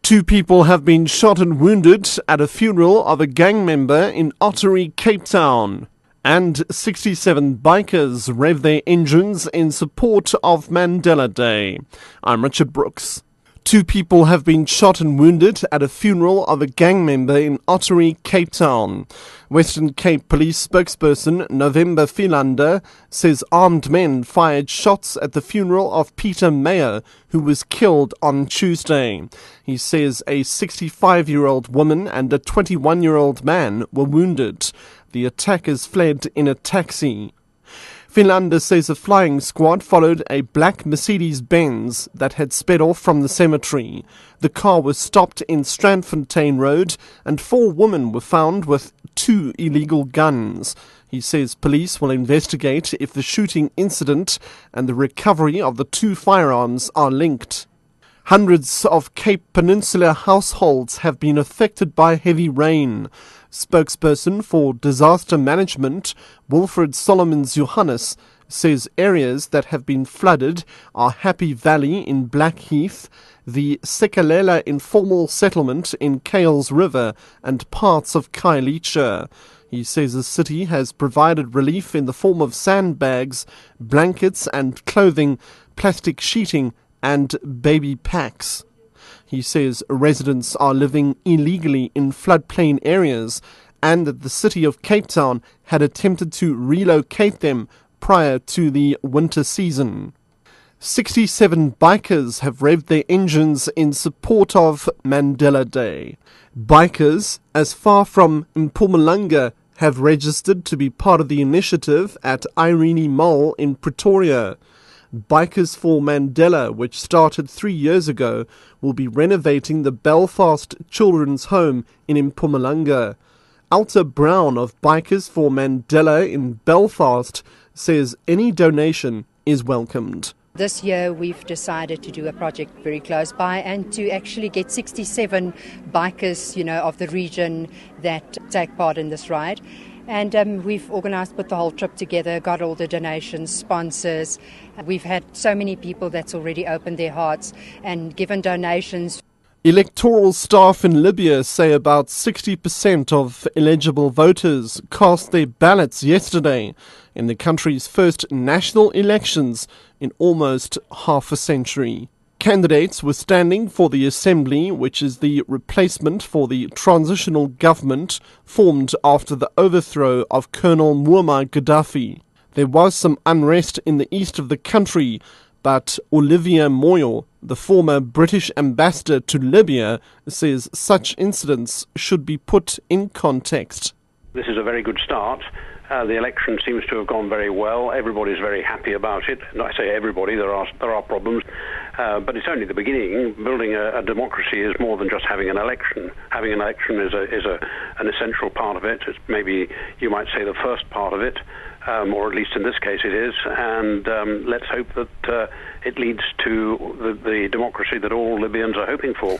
Two people have been shot and wounded at a funeral of a gang member in Ottery, Cape Town. And 67 bikers rev their engines in support of Mandela Day. I'm Richard Brooks. Two people have been shot and wounded at a funeral of a gang member in Ottery, Cape Town. Western Cape Police spokesperson November Philander says armed men fired shots at the funeral of Peter Meyer, who was killed on Tuesday. He says a 65-year-old woman and a 21-year-old man were wounded. The attackers fled in a taxi. Philander says a flying squad followed a black Mercedes-Benz that had sped off from the cemetery. The car was stopped in Strandfontein Road and 4 women were found with 2 illegal guns. He says police will investigate if the shooting incident and the recovery of the 2 firearms are linked. Hundreds of Cape Peninsula households have been affected by heavy rain. Spokesperson for Disaster Management, Wilfred Solomons Johannes, says areas that have been flooded are Happy Valley in Blackheath, the Sekalela informal settlement in Kales River, and parts of Khayelitsha. He says the city has provided relief in the form of sandbags, blankets and clothing, plastic sheeting and baby packs. He says residents are living illegally in floodplain areas and that the city of Cape Town had attempted to relocate them prior to the winter season. 67 bikers have revved their engines in support of Mandela Day. Bikers as far from Mpumalanga have registered to be part of the initiative at Irene Mall in Pretoria. Bikers for Mandela, which started 3 years ago, will be renovating the Belfast Children's Home in Mpumalanga. Alta Brown of Bikers for Mandela in Belfast says any donation is welcomed. This year we've decided to do a project very close by and to actually get 67 bikers, of the region that take part in this ride. And we've organised, put the whole trip together, got all the donations, sponsors. We've had so many people that's already opened their hearts and given donations. Electoral staff in Libya say about 60% of eligible voters cast their ballots yesterday in the country's first national elections in almost half a century. Candidates were standing for the assembly, which is the replacement for the transitional government formed after the overthrow of Colonel Muammar Gaddafi. There was some unrest in the east of the country, but Olivia Moyo, the former British ambassador to Libya, says such incidents should be put in context. This is a very good start. The election seems to have gone very well. Everybody's very happy about it. I say everybody, there are problems, but it's only the beginning. Building a democracy is more than just having an election. Having an election is an essential part of it. It's maybe, you might say, the first part of it, or at least in this case it is. And let's hope that it leads to the democracy that all Libyans are hoping for.